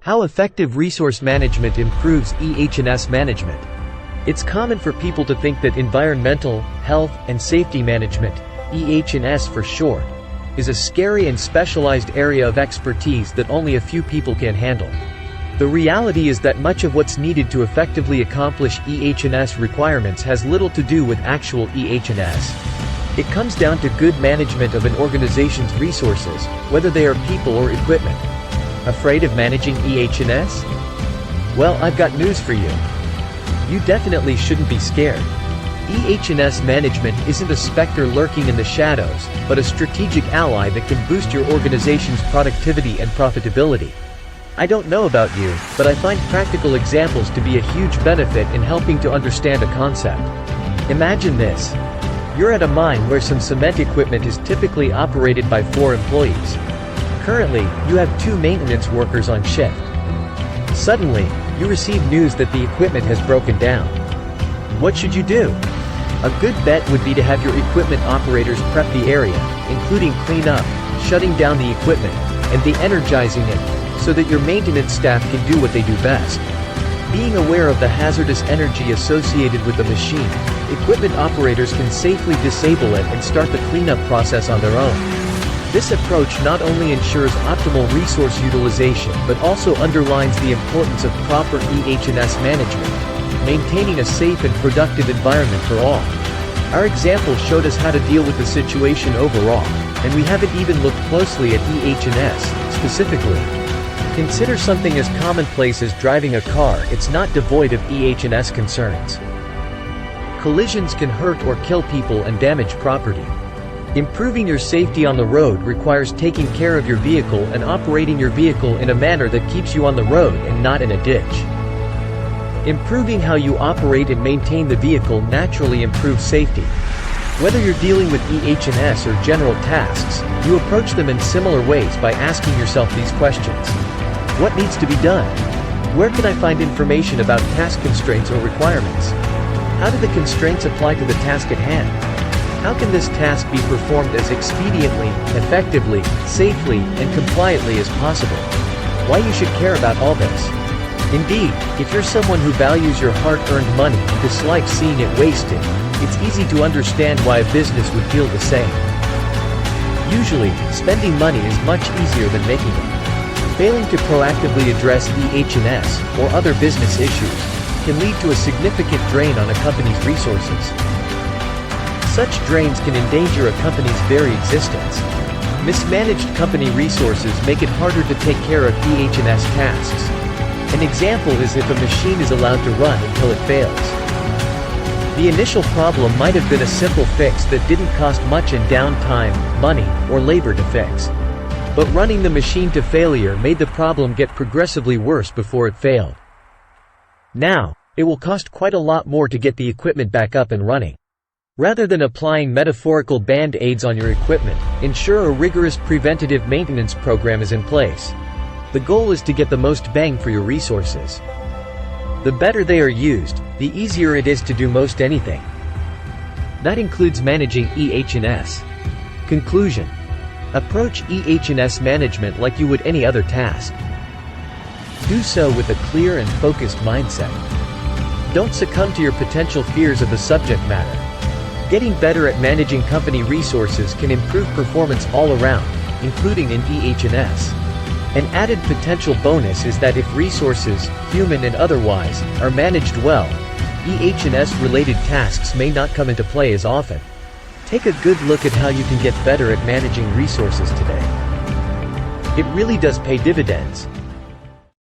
How effective resource management improves EH&S management. It's common for people to think that environmental, health, and safety management, EH&S for short, is a scary and specialized area of expertise that only a few people can handle. The reality is that much of what's needed to effectively accomplish EH&S requirements has little to do with actual EH&S. It comes down to good management of an organization's resources, whether they are people or equipment. Afraid of managing EH&S? Well, I've got news for you. You definitely shouldn't be scared. EH&S management isn't a specter lurking in the shadows, but a strategic ally that can boost your organization's productivity and profitability. I don't know about you, but I find practical examples to be a huge benefit in helping to understand a concept. Imagine this. You're at a mine where some cement equipment is typically operated by 4 employees. Currently, you have 2 maintenance workers on shift. Suddenly, you receive news that the equipment has broken down. What should you do? A good bet would be to have your equipment operators prep the area, including clean up, shutting down the equipment, and de-energizing it, so that your maintenance staff can do what they do best. Being aware of the hazardous energy associated with the machine, equipment operators can safely disable it and start the cleanup process on their own. This approach not only ensures optimal resource utilization but also underlines the importance of proper EH&S management, maintaining a safe and productive environment for all. Our example showed us how to deal with the situation overall, and we haven't even looked closely at EH&S, specifically. Consider something as commonplace as driving a car. It's not devoid of EH&S concerns. Collisions can hurt or kill people and damage property. Improving your safety on the road requires taking care of your vehicle and operating your vehicle in a manner that keeps you on the road and not in a ditch. Improving how you operate and maintain the vehicle naturally improves safety. Whether you're dealing with EH&S or general tasks, you approach them in similar ways by asking yourself these questions. What needs to be done? Where can I find information about task constraints or requirements? How do the constraints apply to the task at hand? How can this task be performed as expediently, effectively, safely, and compliantly as possible? Why you should care about all this? Indeed, if you're someone who values your hard-earned money and dislikes seeing it wasted, it's easy to understand why a business would feel the same. Usually, spending money is much easier than making it. Failing to proactively address EH&S, or other business issues, can lead to a significant drain on a company's resources. Such drains can endanger a company's very existence. Mismanaged company resources make it harder to take care of EH&S tasks. An example is if a machine is allowed to run until it fails. The initial problem might have been a simple fix that didn't cost much in downtime, money, or labor to fix. But running the machine to failure made the problem get progressively worse before it failed. Now, it will cost quite a lot more to get the equipment back up and running. Rather than applying metaphorical band-aids on your equipment, ensure a rigorous preventative maintenance program is in place. The goal is to get the most bang for your resources. The better they are used, the easier it is to do most anything. That includes managing EH&S. Conclusion. Approach EH&S management like you would any other task. Do so with a clear and focused mindset. Don't succumb to your potential fears of the subject matter. Getting better at managing company resources can improve performance all around, including in EH&S. An added potential bonus is that if resources, human and otherwise, are managed well, EH&S related tasks may not come into play as often. Take a good look at how you can get better at managing resources today. It really does pay dividends.